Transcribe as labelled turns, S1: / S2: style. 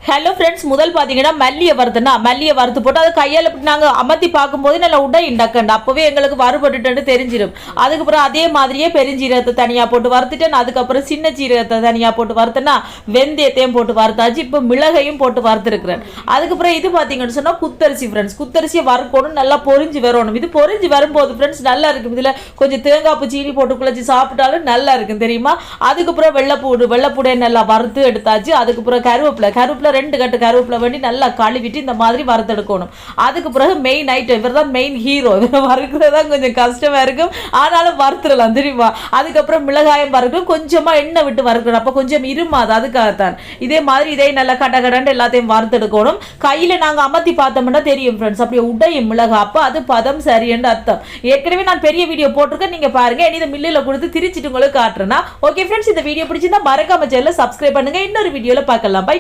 S1: Hello friends, முதல் பார்த்தீங்கன்னா மல்லியை வறுத்து போட்டு அதை கையால் நாங்கள் அமர்த்தி பார்க்கும்போது நல்லா உடைண்டக்கண்டு அப்போவே எங்களுக்கு வறுபட்டுட்டு தெரிஞ்சிடும். அதுக்கப்புறம் அதே மாதிரியே பெருஞ்சீரகத்தை தனியாக போட்டு வறுத்துட்டேன். அதுக்கப்புறம் சின்ன சீரகத்தை தனியாக போட்டு வறுத்தேன்னா வெந்தயத்தையும் போட்டு வறுத்தாச்சு. இப்போ மிளகையும் போட்டு வறுத்துருக்குறேன். அதுக்கப்புறம் இது பார்த்தீங்கன்னு சொன்னால் குத்தரிசி ஃப்ரெண்ட்ஸ், குத்தரிசியை வறுக்கணும், நல்லா பொரிஞ்சு வரணும். இது பொரிஞ்சு வரும்போது ஃப்ரெண்ட்ஸ் நல்லா இருக்கும். இதில் கொஞ்சம் தேங்காய் பூ சீனி போட்டு குழச்சி சாப்பிட்டாலும் நல்லா இருக்கும் தெரியுமா. அதுக்கப்புறம் வெள்ளைப்பூடையை நல்லா வறுத்து எடுத்தாச்சு. அதுக்கப்புறம் கருவேப்பிலை 2 கட்டு கருவேப்பிலை வேண்டி நல்லா கழுவிட்டு இந்த மாதிரி வறுத்தெடுக்கணும். அதுக்கு பிறகு மெயின் ஐட்டம், இவர் தான் மெயின் ஹீரோ. வறுக்கிறது தான் கொஞ்சம் கஷ்டமாக இருக்கும், ஆனாலும் வறுத்துடலாம் தெரியுமா. அதுக்கப்புறம் மிளகாயம் வறுக்கணும், கொஞ்சமாக எண்ணெய் விட்டு வறுக்கணும், அப்போ கொஞ்சம் இருமாது, அதுக்காகத்தான். இதே மாதிரி இதை நல்லா கடகடன்னு எல்லாத்தையும் வறுத்தெடுக்கணும். கையில் நாங்கள் அமர்த்தி பார்த்தோம்னா தெரியும் ஃப்ரெண்ட்ஸ், அப்படியே உடையும் மிளகாய், அப்போ அது பதம் சரின்னு அர்த்தம். ஏற்கனவே நான் பெரிய வீடியோ போட்டிருக்கேன், நீங்கள் பாருங்க. இதை மில்லில் கொடுத்து திரிச்சிட்டு உங்களுக்கு காட்டுறேன்னா. ஓகே ஃப்ரெண்ட்ஸ், இந்த வீடியோ பிடிச்சிருந்தா மறக்காம சேனலை சப்ஸ்கிரைப் பண்ணுங்க. இன்னொரு வீடியோவில் பார்க்கலாம். பை.